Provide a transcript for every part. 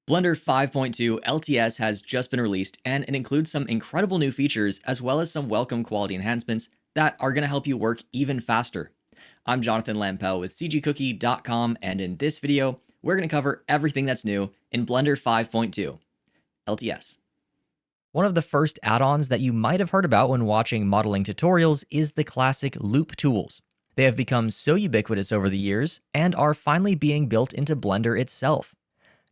Blender 5.2 LTS has just been released, and it includes some incredible new features as well as some welcome quality enhancements that are going to help you work even faster. I'm Jonathan Lampel with cgcookie.com, and in this video, we're going to cover everything that's new in Blender 5.2 LTS. One of the first add-ons that you might have heard about when watching modeling tutorials is the classic loop tools. They have become so ubiquitous over the years and are finally being built into Blender itself.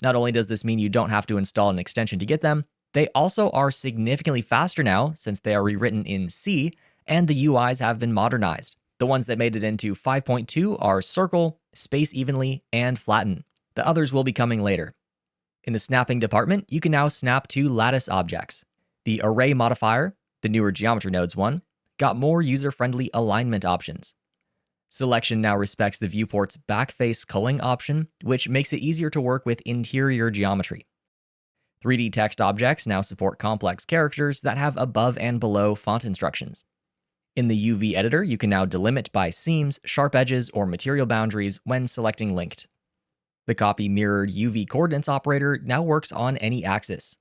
Not only does this mean you don't have to install an extension to get them, they also are significantly faster now since they are rewritten in C and the UIs have been modernized. The ones that made it into 5.2 are Circle, Space Evenly, and Flatten. The others will be coming later. In the snapping department, you can now snap to lattice objects. The Array modifier, the newer Geometry Nodes one, got more user-friendly alignment options. Selection now respects the viewport's backface culling option, which makes it easier to work with interior geometry. 3D text objects now support complex characters that have above and below font instructions. In the UV editor, you can now delimit by seams, sharp edges, or material boundaries when selecting linked. The copy mirrored UV coordinates operator now works on any axis.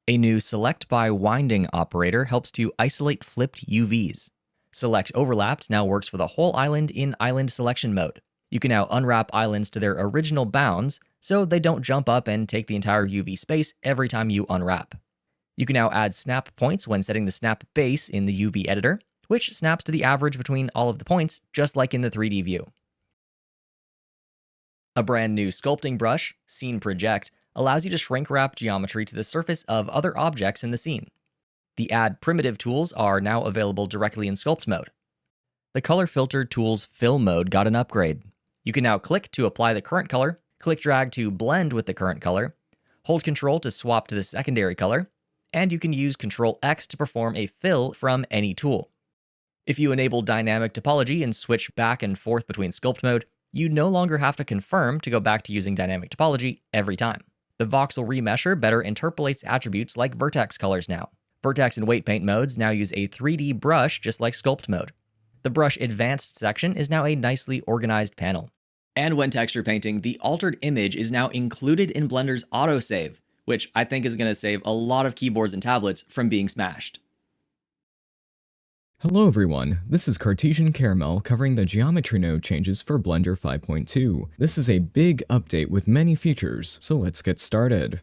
A new select by winding operator helps to isolate flipped UVs. Select overlapped now works for the whole island in island selection mode. You can now unwrap islands to their original bounds so they don't jump up and take the entire UV space every time you unwrap. You can now add snap points when setting the snap base in the UV editor, which snaps to the average between all of the points, just like in the 3D view. A brand new sculpting brush, Scene Project, allows you to shrink wrap geometry to the surface of other objects in the scene. The Add Primitive tools are now available directly in Sculpt mode. The Color Filter tool's Fill mode got an upgrade. You can now click to apply the current color, click drag to blend with the current color, hold Ctrl to swap to the secondary color, and you can use Ctrl X to perform a fill from any tool. If you enable dynamic topology and switch back and forth between Sculpt mode, you no longer have to confirm to go back to using dynamic topology every time. The voxel remesher better interpolates attributes like vertex colors now. Vertex and weight paint modes now use a 3D brush just like Sculpt mode. The Brush Advanced section is now a nicely organized panel. And when texture painting, the altered image is now included in Blender's autosave, which I think is going to save a lot of keyboards and tablets from being smashed. Hello everyone, this is Cartesian Caramel covering the geometry node changes for Blender 5.2. This is a big update with many features, so let's get started.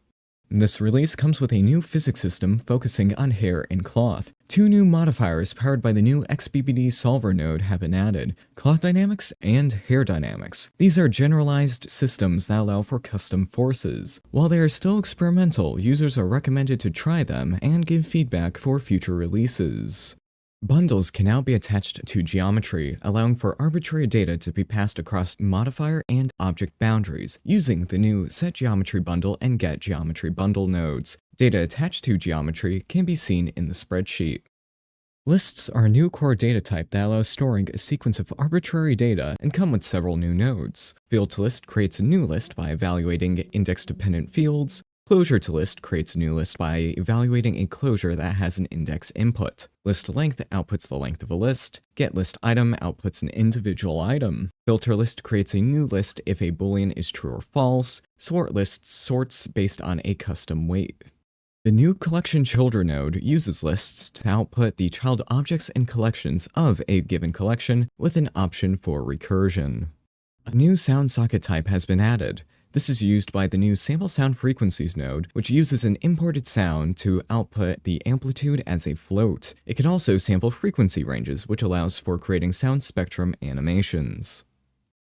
This release comes with a new physics system focusing on hair and cloth. Two new modifiers powered by the new XBBD solver node have been added, Cloth Dynamics and Hair Dynamics. These are generalized systems that allow for custom forces. While they are still experimental, users are recommended to try them and give feedback for future releases. Bundles can now be attached to geometry, allowing for arbitrary data to be passed across modifier and object boundaries, using the new setGeometry bundle and getGeometry bundle nodes. Data attached to geometry can be seen in the spreadsheet. Lists are a new core data type that allows storing a sequence of arbitrary data and come with several new nodes. Field2List creates a new list by evaluating index-dependent fields. Closure to list creates a new list by evaluating a closure that has an index input. List length outputs the length of a list. Get list item outputs an individual item. Filter list creates a new list if a boolean is true or false. Sort list sorts based on a custom weight. The new collection children node uses lists to output the child objects and collections of a given collection with an option for recursion. A new sound socket type has been added. This is used by the new Sample Sound Frequencies node, which uses an imported sound to output the amplitude as a float. It can also sample frequency ranges, which allows for creating sound spectrum animations.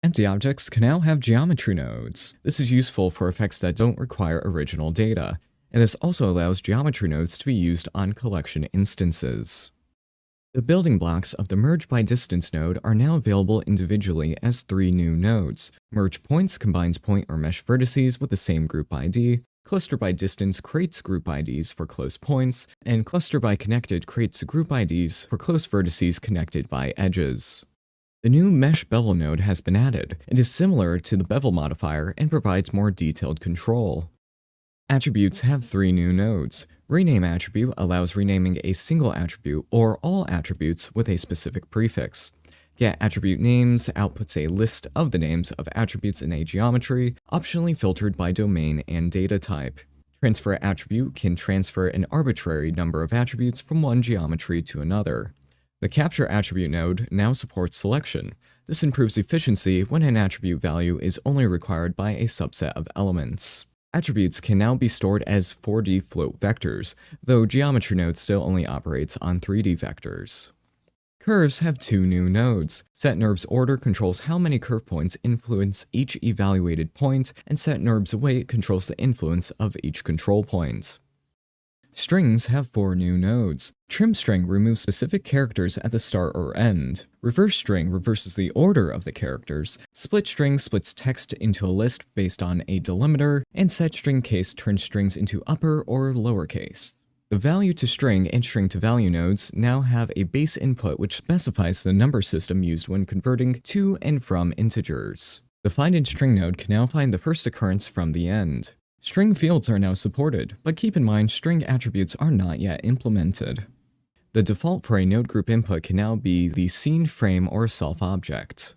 Empty objects can now have geometry nodes. This is useful for effects that don't require original data, and this also allows geometry nodes to be used on collection instances. The building blocks of the Merge by Distance node are now available individually as 3 new nodes. Merge Points combines point or mesh vertices with the same group ID, Cluster by Distance creates group IDs for close points, and Cluster by Connected creates group IDs for close vertices connected by edges. The new Mesh Bevel node has been added. It is similar to the Bevel modifier and provides more detailed control. Attributes have 3 new nodes. Rename attribute allows renaming a single attribute or all attributes with a specific prefix. Get attribute names outputs a list of the names of attributes in a geometry, optionally filtered by domain and data type. Transfer attribute can transfer an arbitrary number of attributes from one geometry to another. The capture attribute node now supports selection. This improves efficiency when an attribute value is only required by a subset of elements. Attributes can now be stored as 4D float vectors, though geometry node still only operates on 3D vectors. Curves have two new nodes. SetNurb's order controls how many curve points influence each evaluated point, and SetNurb's weight controls the influence of each control point. Strings have four new nodes. Trim string removes specific characters at the start or end. Reverse string reverses the order of the characters. Split string splits text into a list based on a delimiter, and set string case turns strings into upper or lowercase. The value to string and string to value nodes now have a base input which specifies the number system used when converting to and from integers. The find in string node can now find the first occurrence from the end. String fields are now supported, but keep in mind string attributes are not yet implemented. The default for a node group input can now be the scene frame or self object.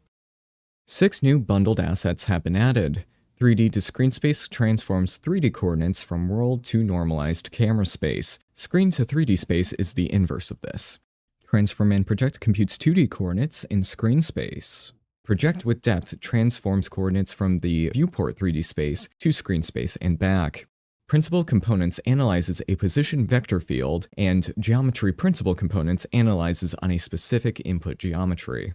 6 new bundled assets have been added. 3D to screen space transforms 3D coordinates from world to normalized camera space. Screen to 3D space is the inverse of this. Transform and project computes 2D coordinates in screen space. Project with depth transforms coordinates from the viewport 3D space to screen space and back. Principal components analyzes a position vector field, and geometry principal components analyzes on a specific input geometry.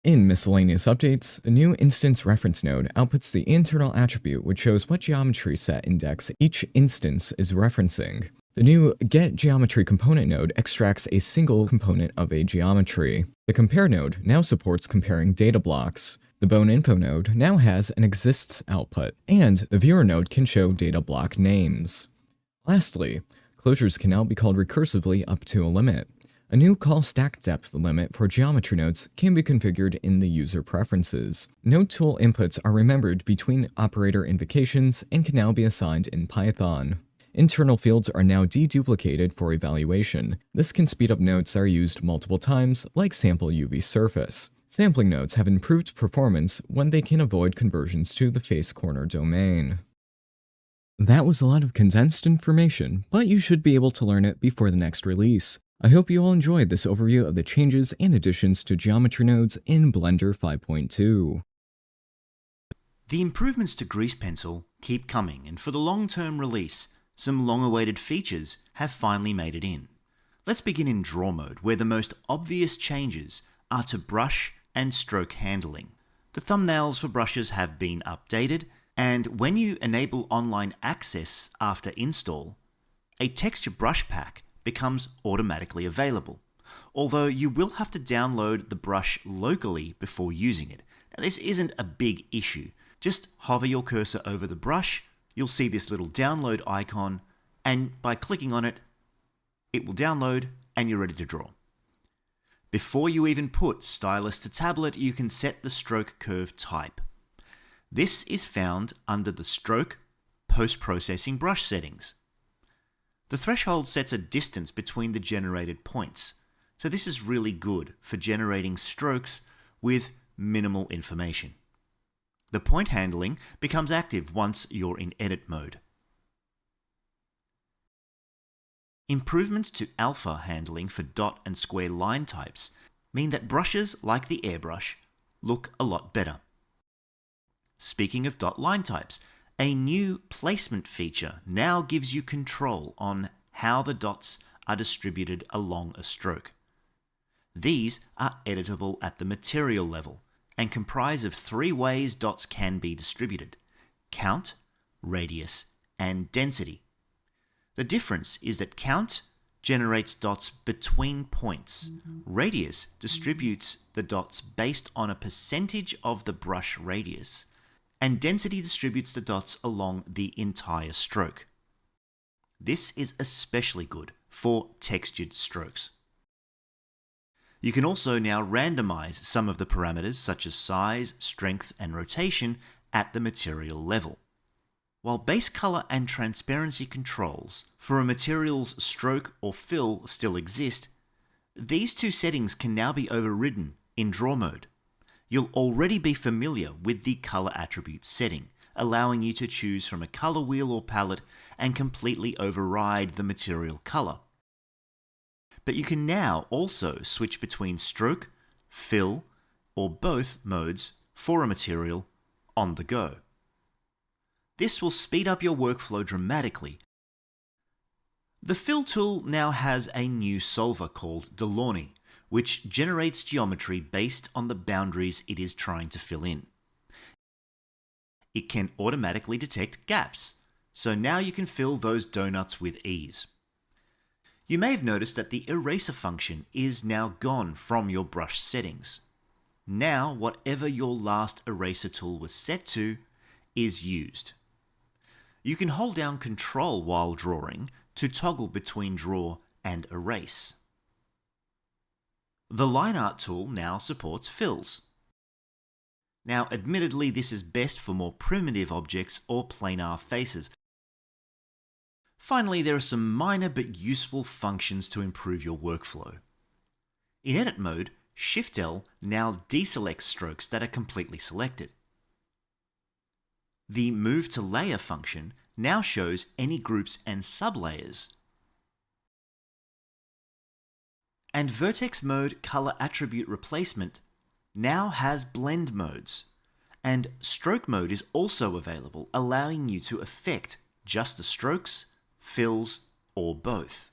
In miscellaneous updates, a new instance reference node outputs the internal attribute which shows what geometry set index each instance is referencing. The new getGeometryComponent node extracts a single component of a geometry. The compare node now supports comparing data blocks. The boneInfo node now has an exists output, and the viewer node can show data block names. Lastly, closures can now be called recursively up to a limit. A new call stack depth limit for geometry nodes can be configured in the user preferences. Node tool inputs are remembered between operator invocations and can now be assigned in Python. Internal fields are now deduplicated for evaluation. This can speed up nodes that are used multiple times, like sample UV surface. Sampling nodes have improved performance when they can avoid conversions to the face corner domain. That was a lot of condensed information, but you should be able to learn it before the next release. I hope you all enjoyed this overview of the changes and additions to geometry nodes in Blender 5.2. The improvements to Grease Pencil keep coming, and for the long-term release, some long-awaited features have finally made it in. Let's begin in Draw mode, where the most obvious changes are to brush and stroke handling. The thumbnails for brushes have been updated, and when you enable online access after install, a texture brush pack becomes automatically available, although you will have to download the brush locally before using it. Now, this isn't a big issue. Just hover your cursor over the brush, you'll see this little download icon, and by clicking on it, it will download and you're ready to draw. Before you even put stylus to tablet, you can set the stroke curve type. This is found under the stroke post-processing brush settings. The threshold sets a distance between the generated points, so this is really good for generating strokes with minimal information. The point handling becomes active once you're in edit mode. Improvements to alpha handling for dot and square line types mean that brushes like the airbrush look a lot better. Speaking of dot line types, a new placement feature now gives you control on how the dots are distributed along a stroke. These are editable at the material level and comprise of 3 ways dots can be distributed: count, radius, and density. The difference is that count generates dots between points. Radius distributes the dots based on a percentage of the brush radius, and density distributes the dots along the entire stroke. This is especially good for textured strokes. You can also now randomize some of the parameters such as size, strength, and rotation at the material level. While base color and transparency controls for a material's stroke or fill still exist, these two settings can now be overridden in draw mode. You'll already be familiar with the color attribute setting, allowing you to choose from a color wheel or palette and completely override the material color. But you can now also switch between stroke, fill, or both modes for a material on the go. This will speed up your workflow dramatically. The Fill tool now has a new solver called Delaunay, which generates geometry based on the boundaries it is trying to fill in. It can automatically detect gaps, so now you can fill those donuts with ease. You may have noticed that the eraser function is now gone from your brush settings. Now, whatever your last eraser tool was set to is used. You can hold down Ctrl while drawing to toggle between draw and erase. The Line Art tool now supports fills. Now, admittedly, this is best for more primitive objects or planar faces. Finally, there are some minor but useful functions to improve your workflow. In edit mode, Shift-L now deselects strokes that are completely selected. The Move to Layer function now shows any groups and sublayers. And Vertex Mode Color Attribute Replacement now has blend modes. And Stroke Mode is also available, allowing you to affect just the strokes, fills, or both.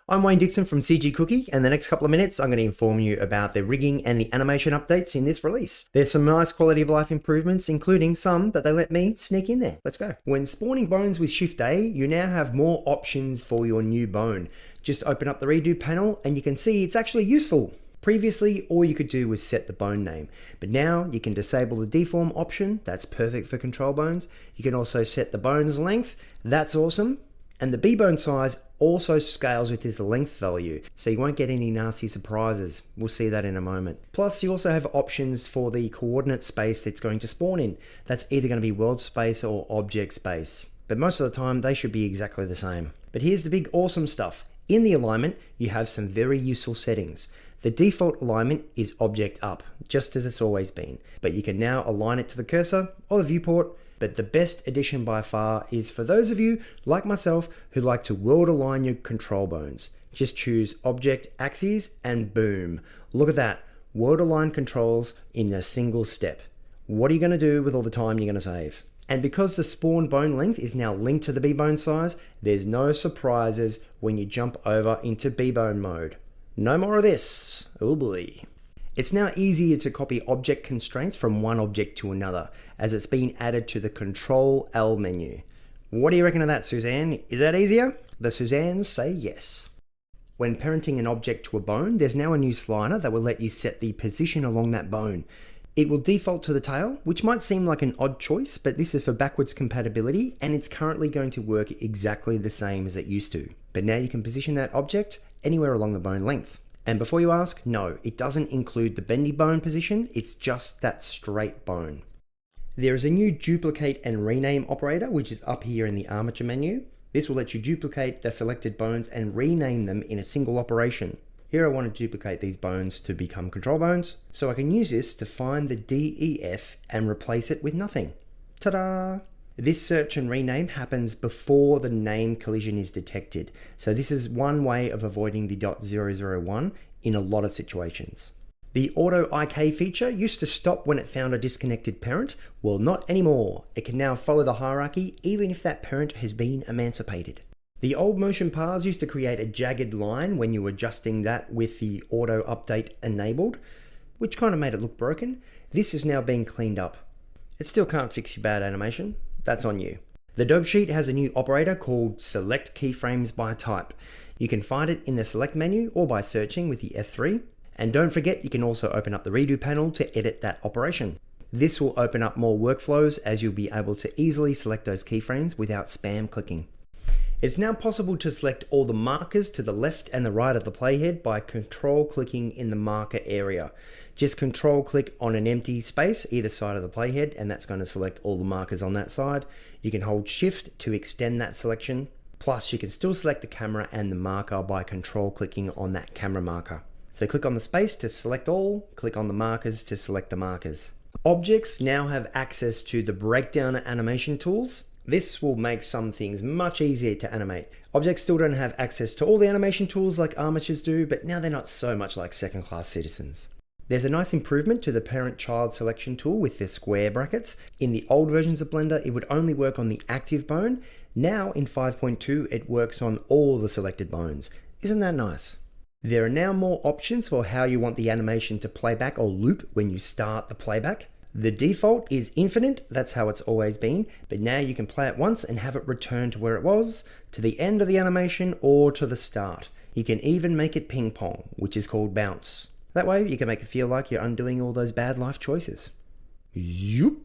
I'm Wayne Dixon from CG Cookie, and the next couple of minutes I'm going to inform you about the rigging and the animation updates in this release. There's some nice quality of life improvements, including some that they let me sneak in there. Let's go. When spawning bones with Shift A, you now have more options for your new bone. Just open up the redo panel and you can see it's actually useful. Previously, all you could do was set the bone name, but now you can disable the deform option. That's perfect for control bones. You can also set the bone's length. That's awesome. And the B-bone size also scales with this length value, so you won't get any nasty surprises. We'll see that in a moment. Plus, you also have options for the coordinate space that's going to spawn in. That's either going to be world space or object space. But most of the time, they should be exactly the same. But here's the big awesome stuff. In the alignment, you have some very useful settings. The default alignment is object up, just as it's always been. But you can now align it to the cursor or the viewport. But the best addition by far is for those of you, like myself, who like to world align your control bones. Just choose Object Axes and boom. Look at that, world align controls in a single step. What are you going to do with all the time you're going to save? And because the spawn bone length is now linked to the B-bone size, there's no surprises when you jump over into B-bone mode. No more of this, oh boy. It's now easier to copy object constraints from one object to another, as it's been added to the Control L menu. What do you reckon of that, Suzanne? Is that easier? The Suzannes say yes. When parenting an object to a bone, there's now a new slider that will let you set the position along that bone. It will default to the tail, which might seem like an odd choice, but this is for backwards compatibility, and it's currently going to work exactly the same as it used to. But now you can position that object anywhere along the bone length. And before you ask, no, it doesn't include the bendy bone position, it's just that straight bone. There is a new duplicate and rename operator, which is up here in the armature menu. This will let you duplicate the selected bones and rename them in a single operation. Here I want to duplicate these bones to become control bones, so I can use this to find the DEF and replace it with nothing. Ta-da! This search and rename happens before the name collision is detected, so this is one way of avoiding the .001 in a lot of situations. The Auto IK feature used to stop when it found a disconnected parent. Well, not anymore. It can now follow the hierarchy even if that parent has been emancipated. The old motion paths used to create a jagged line when you were adjusting that with the auto update enabled, which kind of made it look broken. This is now being cleaned up. It still can't fix your bad animation. That's on you. The dope sheet has a new operator called Select Keyframes by Type. You can find it in the Select menu or by searching with the F3. And don't forget, you can also open up the Redo panel to edit that operation. This will open up more workflows as you'll be able to easily select those keyframes without spam clicking. It's now possible to select all the markers to the left and the right of the playhead by control clicking in the marker area. Just control click on an empty space either side of the playhead and that's going to select all the markers on that side. You can hold shift to extend that selection. Plus you can still select the camera and the marker by control clicking on that camera marker. So click on the space to select all, click on the markers to select the markers. Objects now have access to the breakdown animation tools. This will make some things much easier to animate. Objects still don't have access to all the animation tools like armatures do, but now they're not so much like second-class citizens. There's a nice improvement to the parent-child selection tool with the square brackets. In the old versions of Blender, it would only work on the active bone. Now in 5.2, it works on all the selected bones. Isn't that nice? There are now more options for how you want the animation to play back or loop when you start the playback. The default is infinite, that's how it's always been, but now you can play it once and have it return to where it was, to the end of the animation or to the start. You can even make it ping pong, which is called bounce. That way you can make it feel like you're undoing all those bad life choices. Yoop.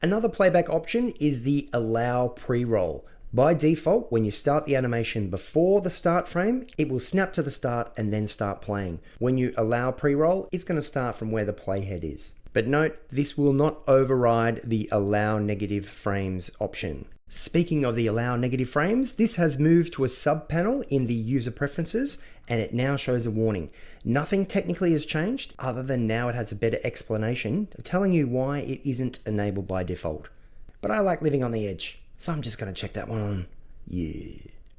Another playback option is the allow pre-roll. By default, when you start the animation before the start frame, it will snap to the start and then start playing. When you allow pre-roll, it's going to start from where the playhead is. But note, this will not override the allow negative frames option. Speaking of the allow negative frames, this has moved to a sub-panel in the user preferences and it now shows a warning. Nothing technically has changed other than now it has a better explanation telling you why it isn't enabled by default. But I like living on the edge, so I'm just going to check that one on. Yeah.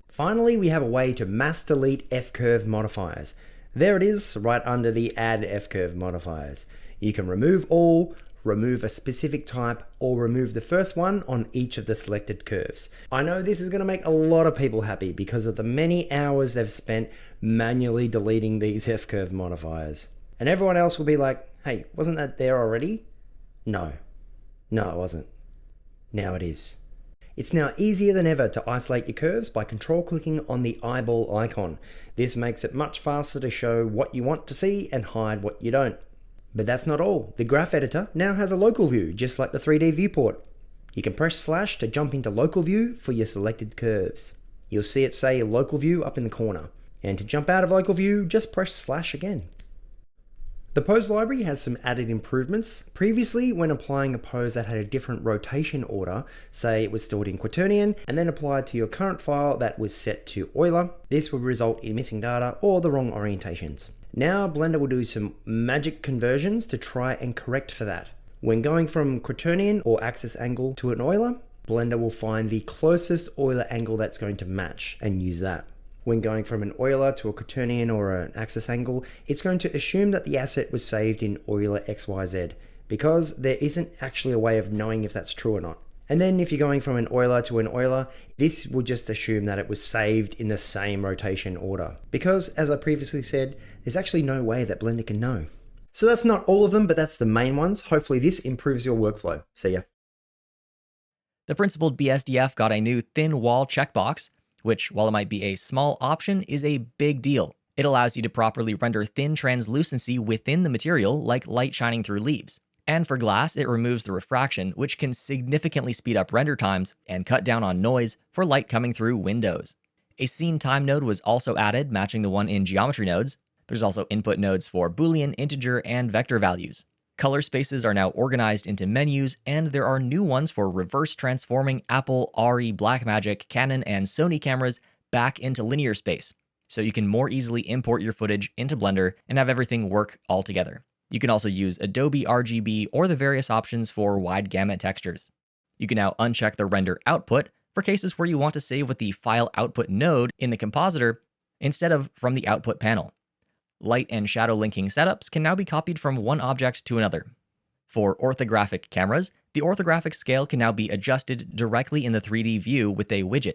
Finally, we have a way to mass delete F-curve modifiers. There it is, right under the add F-curve modifiers. You can remove all, remove a specific type, or remove the first one on each of the selected curves. I know this is going to make a lot of people happy because of the many hours they've spent manually deleting these F-curve modifiers. And everyone else will be like, hey, wasn't that there already? No, it wasn't. Now it is. It's now easier than ever to isolate your curves by control clicking on the eyeball icon. This makes it much faster to show what you want to see and hide what you don't. But that's not all. The graph editor now has a local view, just like the 3D viewport. You can press slash to jump into local view for your selected curves. You'll see it say local view up in the corner. And to jump out of local view, just press slash again. The pose library has some added improvements. Previously, when applying a pose that had a different rotation order, say it was stored in Quaternion and then applied to your current file that was set to Euler, this would result in missing data or the wrong orientations. Now Blender will do some magic conversions to try and correct for that. When going from Quaternion or axis angle to an Euler, Blender will find the closest Euler angle that's going to match and use that. When going from an Euler to a Quaternion or an axis angle, it's going to assume that the asset was saved in Euler XYZ, because there isn't actually a way of knowing if that's true or not. And then if you're going from an Euler to an Euler, this will just assume that it was saved in the same rotation order. Because, as I previously said, there's actually no way that Blender can know. So that's not all of them, but that's the main ones. Hopefully this improves your workflow. See ya. The principled BSDF got a new thin wall checkbox, which, while it might be a small option, is a big deal. It allows you to properly render thin translucency within the material, like light shining through leaves. And for glass, it removes the refraction, which can significantly speed up render times and cut down on noise for light coming through windows. A scene time node was also added, matching the one in geometry nodes. There's also input nodes for Boolean, integer, and vector values. Color spaces are now organized into menus, and there are new ones for reverse transforming Apple, RE, Blackmagic, Canon, and Sony cameras back into linear space, so you can more easily import your footage into Blender and have everything work all together. You can also use Adobe RGB or the various options for wide gamut textures. You can now uncheck the render output for cases where you want to save with the file output node in the compositor instead of from the output panel. Light and shadow linking setups can now be copied from one object to another. For orthographic cameras, the orthographic scale can now be adjusted directly in the 3D view with a widget.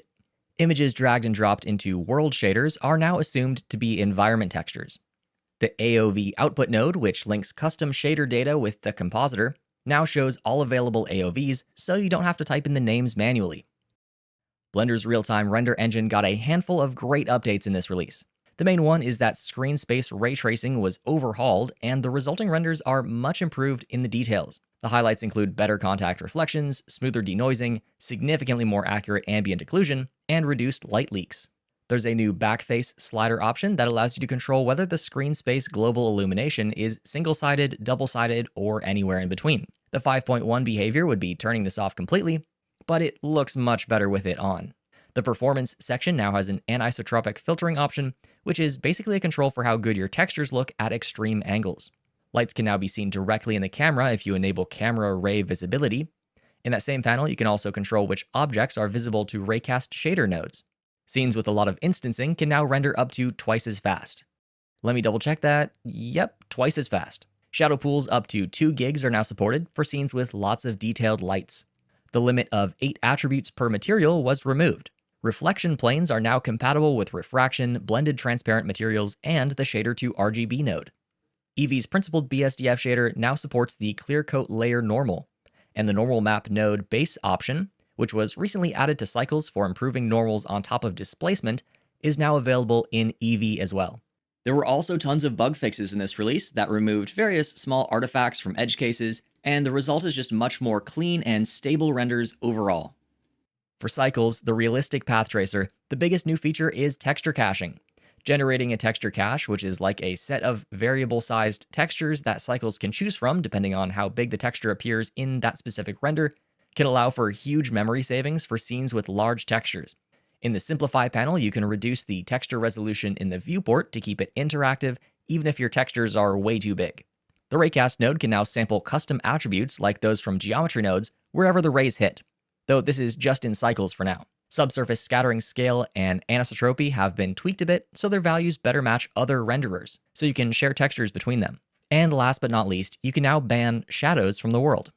Images dragged and dropped into world shaders are now assumed to be environment textures. The AOV output node, which links custom shader data with the compositor, now shows all available AOVs, so you don't have to type in the names manually. Blender's real-time render engine got a handful of great updates in this release. The main one is that screen space ray tracing was overhauled, and the resulting renders are much improved in the details. The highlights include better contact reflections, smoother denoising, significantly more accurate ambient occlusion, and reduced light leaks. There's a new backface slider option that allows you to control whether the screen space global illumination is single-sided, double-sided, or anywhere in between. The 5.1 behavior would be turning this off completely, but it looks much better with it on. The performance section now has an anisotropic filtering option, which is basically a control for how good your textures look at extreme angles. Lights can now be seen directly in the camera if you enable camera ray visibility. In that same panel, you can also control which objects are visible to raycast shader nodes. Scenes with a lot of instancing can now render up to twice as fast. Let me double check that. Yep, twice as fast. Shadow pools up to 2 gigs are now supported for scenes with lots of detailed lights. The limit of 8 attributes per material was removed. Reflection planes are now compatible with refraction, blended transparent materials, and the shader to RGB node. Eevee's principled BSDF shader now supports the clear coat layer normal, and the normal map node base option, which was recently added to cycles for improving normals on top of displacement, is now available in Eevee as well. There were also tons of bug fixes in this release that removed various small artifacts from edge cases, and the result is just much more clean and stable renders overall. For cycles, the realistic path tracer, the biggest new feature is texture caching. Generating a texture cache, which is like a set of variable-sized textures that cycles can choose from depending on how big the texture appears in that specific render, can allow for huge memory savings for scenes with large textures. In the Simplify panel, you can reduce the texture resolution in the viewport to keep it interactive, even if your textures are way too big. The Raycast node can now sample custom attributes like those from geometry nodes wherever the rays hit, though this is just in cycles for now. Subsurface scattering scale and anisotropy have been tweaked a bit so their values better match other renderers, so you can share textures between them. And last but not least, you can now ban shadows from the world.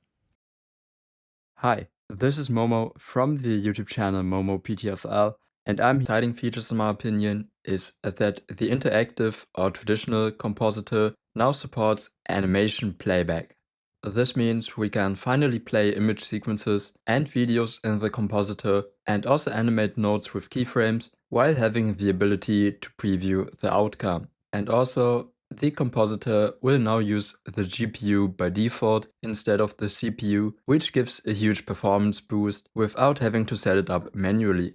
Hi, this is Momo from the YouTube channel Momo PTFL, and exciting features in my opinion is that the interactive or traditional compositor now supports animation playback. This means we can finally play image sequences and videos in the compositor and also animate nodes with keyframes while having the ability to preview the outcome. And also, the compositor will now use the GPU by default instead of the CPU, which gives a huge performance boost without having to set it up manually.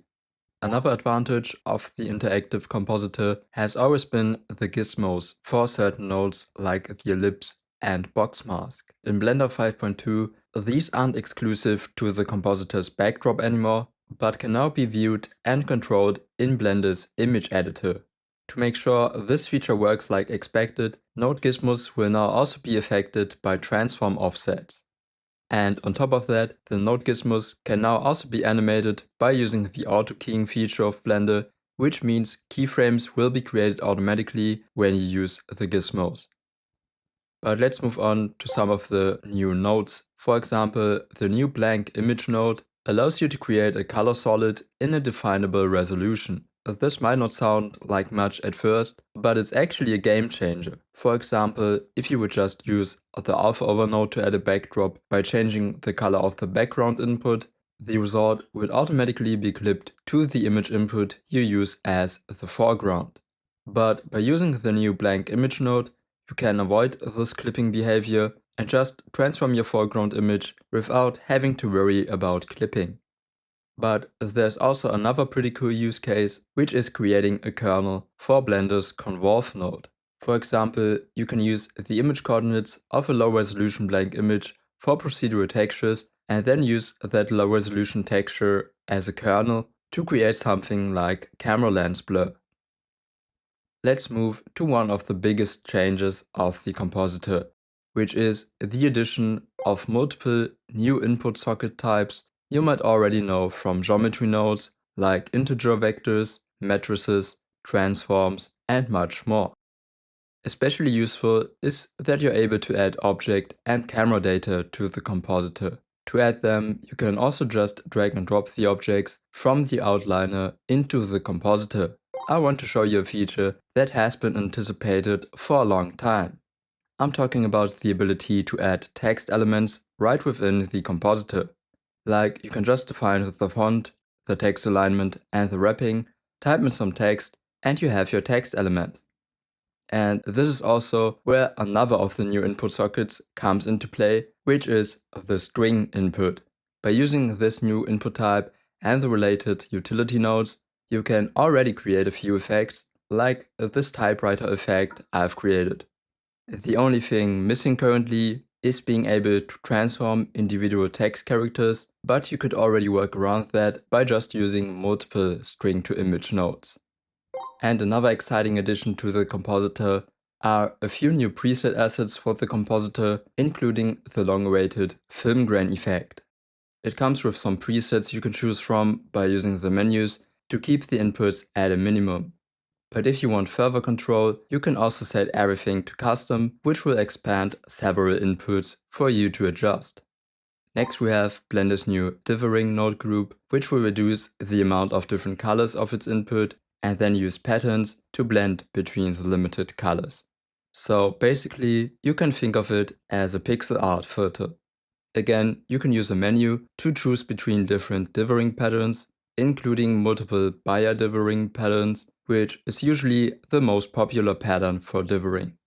Another advantage of the interactive compositor has always been the gizmos for certain nodes like the ellipse and box mask. In Blender 5.2, these aren't exclusive to the compositor's backdrop anymore, but can now be viewed and controlled in Blender's image editor. To make sure this feature works like expected, node gizmos will now also be affected by transform offsets. And on top of that, the node gizmos can now also be animated by using the auto keying feature of Blender, which means keyframes will be created automatically when you use the gizmos. But let's move on to some of the new nodes. For example, the new blank image node allows you to create a color solid in a definable resolution. This might not sound like much at first, but it's actually a game changer. For example, if you would just use the alpha over node to add a backdrop by changing the color of the background input, the result will automatically be clipped to the image input you use as the foreground. But by using the new blank image node, you can avoid this clipping behavior and just transform your foreground image without having to worry about clipping. But there's also another pretty cool use case, which is creating a kernel for Blender's convolve node. For example, you can use the image coordinates of a low-resolution blank image for procedural textures and then use that low-resolution texture as a kernel to create something like camera lens blur. Let's move to one of the biggest changes of the compositor, which is the addition of multiple new input socket types you might already know from geometry nodes like integer vectors, matrices, transforms, and much more. Especially useful is that you're able to add object and camera data to the compositor. To add them, you can also just drag and drop the objects from the outliner into the compositor. I want to show you a feature that has been anticipated for a long time. I'm talking about the ability to add text elements right within the compositor. Like, you can just define the font, the text alignment, and the wrapping, type in some text, and you have your text element. And this is also where another of the new input sockets comes into play, which is the string input. By using this new input type and the related utility nodes, you can already create a few effects, like this typewriter effect I've created. The only thing missing currently is being able to transform individual text characters but you could already work around that by just using multiple string-to-image nodes. And another exciting addition to the compositor are a few new preset assets for the compositor, including the long-awaited film grain effect. It comes with some presets you can choose from by using the menus to keep the inputs at a minimum. But if you want further control, you can also set everything to custom, which will expand several inputs for you to adjust. Next we have Blender's new differing node group, which will reduce the amount of different colors of its input and then use patterns to blend between the limited colors. So basically, you can think of it as a pixel art filter. Again, you can use a menu to choose between different differing patterns, including multiple bi-differing patterns, which is usually the most popular pattern for differing.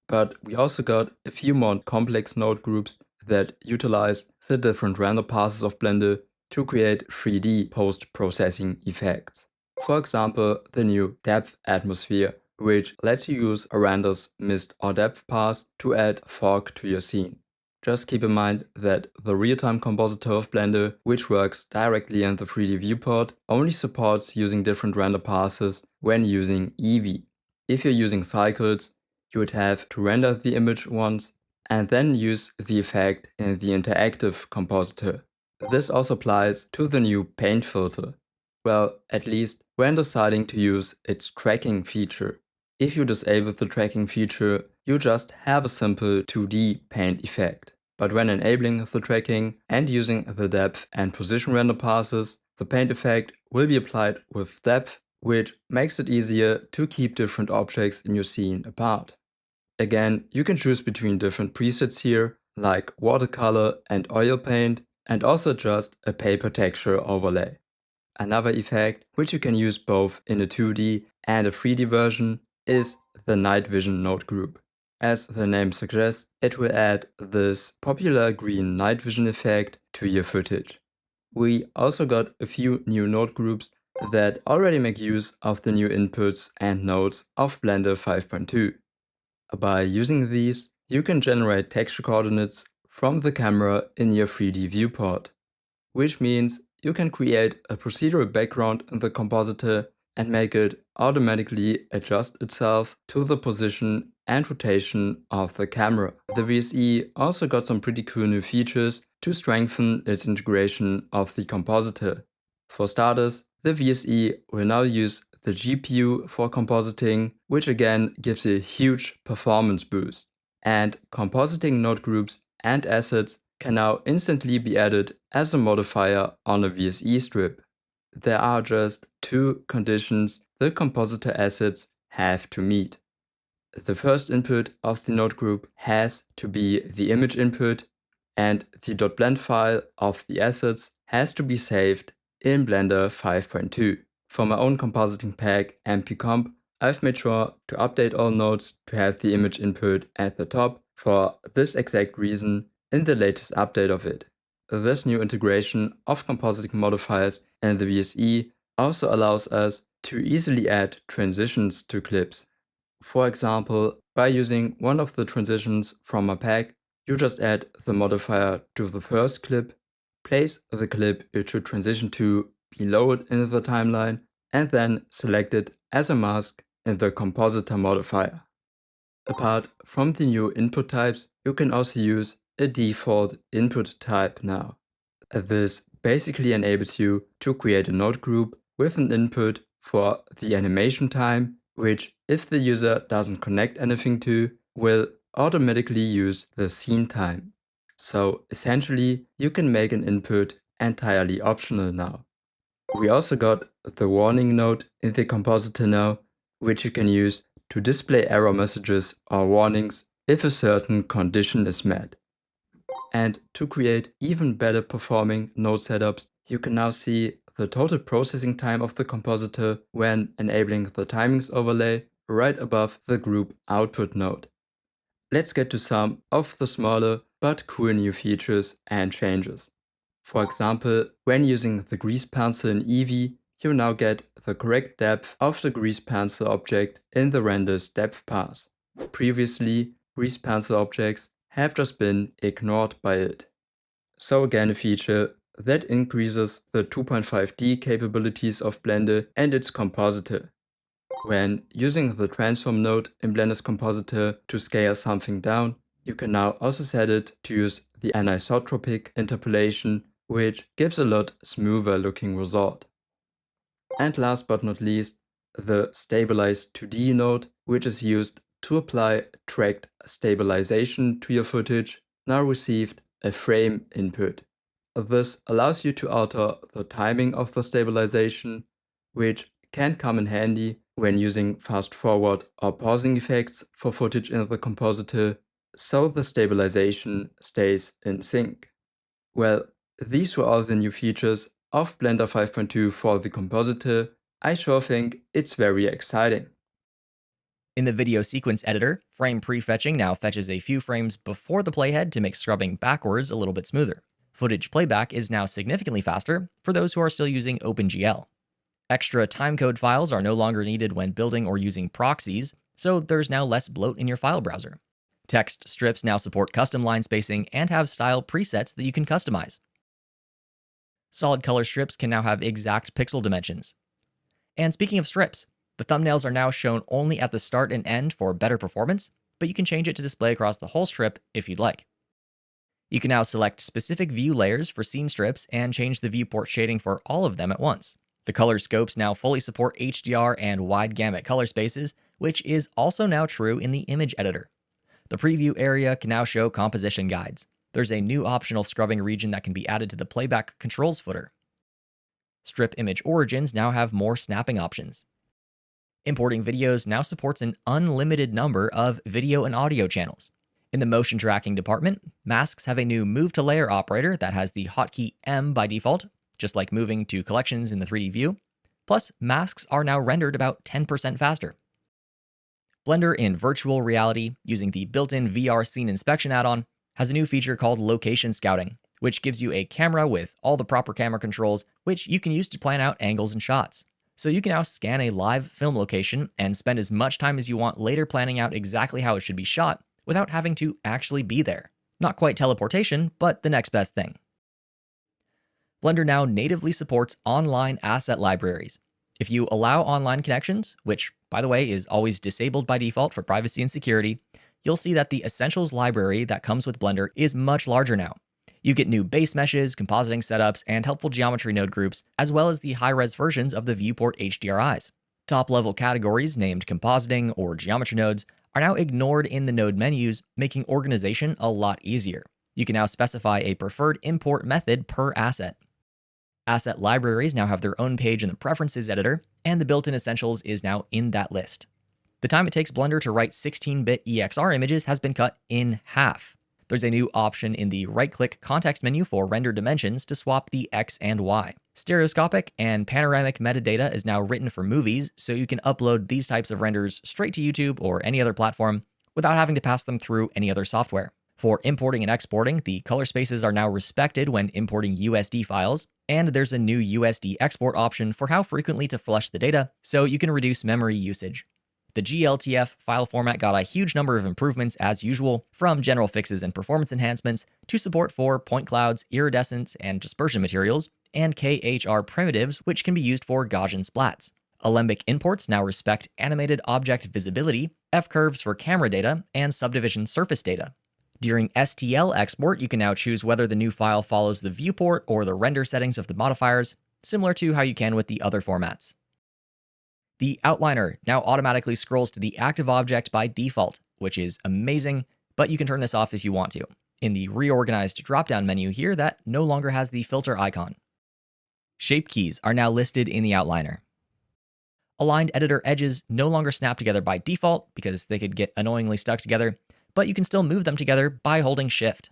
But we also got a few more complex node groups that utilize the different render passes of Blender to create 3D post-processing effects. For example, the new depth atmosphere, which lets you use a render's mist or depth pass to add fog to your scene. Just keep in mind that the real-time compositor of Blender, which works directly in the 3D viewport, only supports using different render passes when using Eevee. If you're using cycles, you would have to render the image once and then use the effect in the interactive compositor. This also applies to the new paint filter. Well, at least when deciding to use its tracking feature. If you disable the tracking feature, you just have a simple 2D paint effect. But when enabling the tracking and using the depth and position render passes, the paint effect will be applied with depth, which makes it easier to keep different objects in your scene apart. Again, you can choose between different presets here, like watercolor and oil paint, and also just a paper texture overlay. Another effect, which you can use both in a 2D and a 3D version, is the night vision node group. As the name suggests, it will add this popular green night vision effect to your footage. We also got a few new node groups that already make use of the new inputs and nodes of Blender 5.2. By using these, you can generate texture coordinates from the camera in your 3D viewport, which means you can create a procedural background in the compositor and make it automatically adjust itself to the position and rotation of the camera. The VSE also got some pretty cool new features to strengthen its integration of the compositor. For starters, the VSE will now use the GPU for compositing, which again gives a huge performance boost. And compositing node groups and assets can now instantly be added as a modifier on a VSE strip. There are just two conditions the compositor assets have to meet. The first input of the node group has to be the image input, and the .blend file of the assets has to be saved in Blender 5.2. For my own compositing pack mpcomp, I've made sure to update all nodes to have the image input at the top for this exact reason in the latest update of it. This new integration of compositing modifiers in the VSE also allows us to easily add transitions to clips. For example, by using one of the transitions from a pack, you just add the modifier to the first clip, place the clip it should transition to below it in the timeline, and then select it as a mask in the compositor modifier. Apart from the new input types, you can also use a default input type now. This basically enables you to create a node group with an input for the animation time, which, if the user doesn't connect anything to, will automatically use the scene time. So essentially, you can make an input entirely optional now. We also got the warning node in the compositor now, which you can use to display error messages or warnings if a certain condition is met. And to create even better performing node setups, you can now see the total processing time of the compositor when enabling the timings overlay right above the group output node. Let's get to some of the smaller but cool new features and changes. For example, when using the grease pencil in Eevee, you now get the correct depth of the grease pencil object in the render's depth pass. Previously, grease pencil objects have just been ignored by it. So again a feature that increases the 2.5D capabilities of Blender and its compositor. When using the transform node in Blender's compositor to scale something down, you can now also set it to use the anisotropic interpolation, which gives a lot smoother looking result. And last but not least, the stabilize 2D node, which is used to apply tracked stabilization to your footage, now received a frame input. This allows you to alter the timing of the stabilization, which can come in handy when using fast forward or pausing effects for footage in the compositor, so the stabilization stays in sync. Well, these were all the new features of Blender 5.2 for the compositor. I sure think it's very exciting. In the video sequence editor, frame prefetching now fetches a few frames before the playhead to make scrubbing backwards a little bit smoother. Footage playback is now significantly faster for those who are still using OpenGL. Extra timecode files are no longer needed when building or using proxies, so there's now less bloat in your file browser. Text strips now support custom line spacing and have style presets that you can customize. Solid color strips can now have exact pixel dimensions. And speaking of strips, the thumbnails are now shown only at the start and end for better performance, but you can change it to display across the whole strip if you'd like. You can now select specific view layers for scene strips and change the viewport shading for all of them at once. The color scopes now fully support HDR and wide gamut color spaces, which is also now true in the image editor. The preview area can now show composition guides. There's a new optional scrubbing region that can be added to the playback controls footer. Strip image origins now have more snapping options. Importing videos now supports an unlimited number of video and audio channels. In the motion tracking department, masks have a new move to layer operator that has the hotkey M by default, just like moving to collections in the 3D view. Plus, masks are now rendered about 10% faster. Blender in virtual reality, using the built-in VR scene inspection add-on, has a new feature called location scouting, which gives you a camera with all the proper camera controls, which you can use to plan out angles and shots. So you can now scan a live film location and spend as much time as you want later planning out exactly how it should be shot without having to actually be there. Not quite teleportation, but the next best thing. Blender now natively supports online asset libraries. If you allow online connections, which, by the way, is always disabled by default for privacy and security, you'll see that the Essentials library that comes with Blender is much larger now. You get new base meshes, compositing setups, and helpful geometry node groups, as well as the high-res versions of the viewport HDRIs. Top-level categories named compositing or geometry nodes are now ignored in the node menus, making organization a lot easier. You can now specify a preferred import method per asset. Asset libraries now have their own page in the Preferences editor, and the built-in Essentials is now in that list. The time it takes Blender to write 16-bit EXR images has been cut in half. There's a new option in the right-click context menu for render dimensions to swap the X and Y. Stereoscopic and panoramic metadata is now written for movies, so you can upload these types of renders straight to YouTube or any other platform without having to pass them through any other software. For importing and exporting, the color spaces are now respected when importing USD files, and there's a new USD export option for how frequently to flush the data, so you can reduce memory usage. The GLTF file format got a huge number of improvements as usual, from general fixes and performance enhancements to support for point clouds, iridescence, and dispersion materials, and KHR primitives, which can be used for Gaussian splats. Alembic imports now respect animated object visibility, F-curves for camera data, and subdivision surface data. During STL export, you can now choose whether the new file follows the viewport or the render settings of the modifiers, similar to how you can with the other formats. The outliner now automatically scrolls to the active object by default, which is amazing, but you can turn this off if you want to. In the reorganized drop-down menu here, that no longer has the filter icon. Shape keys are now listed in the outliner. Aligned editor edges no longer snap together by default because they could get annoyingly stuck together, but you can still move them together by holding Shift.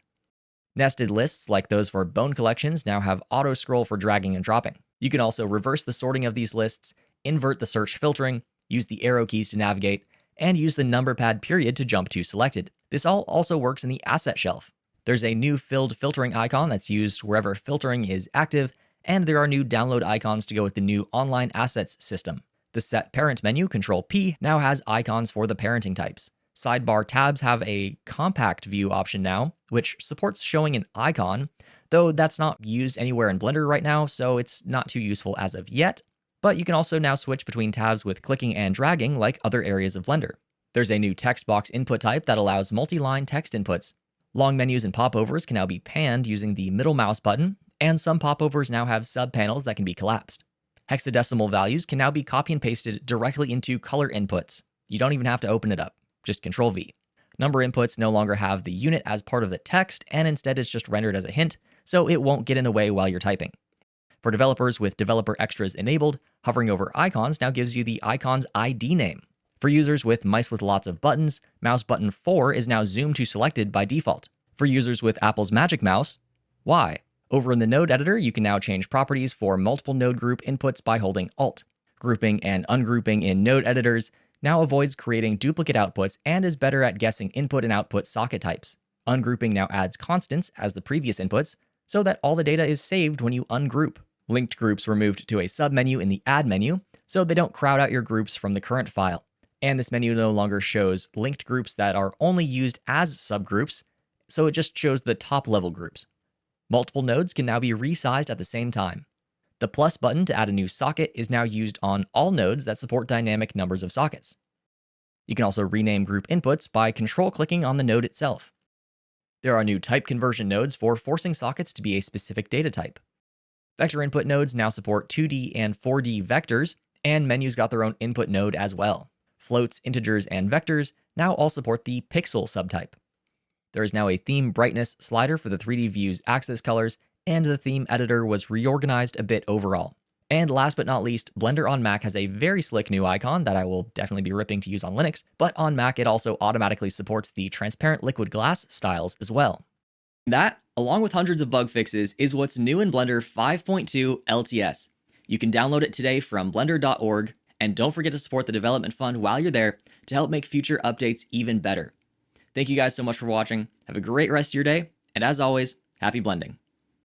Nested lists like those for bone collections now have auto scroll for dragging and dropping. You can also reverse the sorting of these lists, invert the search filtering, use the arrow keys to navigate, and use the number pad period to jump to selected. This all also works in the asset shelf. There's a new filled filtering icon that's used wherever filtering is active, and there are new download icons to go with the new online assets system. The set parent menu, Control P, now has icons for the parenting types. Sidebar tabs have a compact view option now, which supports showing an icon, though that's not used anywhere in Blender right now, so it's not too useful as of yet. But you can also now switch between tabs with clicking and dragging like other areas of Blender. There's a new text box input type that allows multi-line text inputs. Long menus and popovers can now be panned using the middle mouse button, and some popovers now have subpanels that can be collapsed. Hexadecimal values can now be copy and pasted directly into color inputs. You don't even have to open it up, just Control V. Number inputs no longer have the unit as part of the text, and instead it's just rendered as a hint, so it won't get in the way while you're typing. For developers with developer extras enabled, hovering over icons now gives you the icon's ID name. For users with mice with lots of buttons, mouse button 4 is now zoomed to selected by default. For users with Apple's Magic Mouse, Y. Over in the node editor, you can now change properties for multiple node group inputs by holding Alt. Grouping and ungrouping in node editors now avoids creating duplicate outputs and is better at guessing input and output socket types. Ungrouping now adds constants as the previous inputs, so that all the data is saved when you ungroup. Linked groups were moved to a submenu in the Add menu, so they don't crowd out your groups from the current file. And this menu no longer shows linked groups that are only used as subgroups, so it just shows the top level groups. Multiple nodes can now be resized at the same time. The plus button to add a new socket is now used on all nodes that support dynamic numbers of sockets. You can also rename group inputs by control-clicking on the node itself. There are new type conversion nodes for forcing sockets to be a specific data type. Vector input nodes now support 2D and 4D vectors, and menus got their own input node as well. Floats, integers, and vectors now all support the pixel subtype. There is now a theme brightness slider for the 3D view's access colors, and the theme editor was reorganized a bit overall. And last but not least, Blender on Mac has a very slick new icon that I will definitely be ripping to use on Linux, but on Mac it also automatically supports the transparent liquid glass styles as well. That, along with hundreds of bug fixes, is what's new in Blender 5.2 LTS. You can download it today from blender.org, and don't forget to support the development fund while you're there to help make future updates even better. Thank you guys so much for watching. Have a great rest of your day, and as always, happy blending.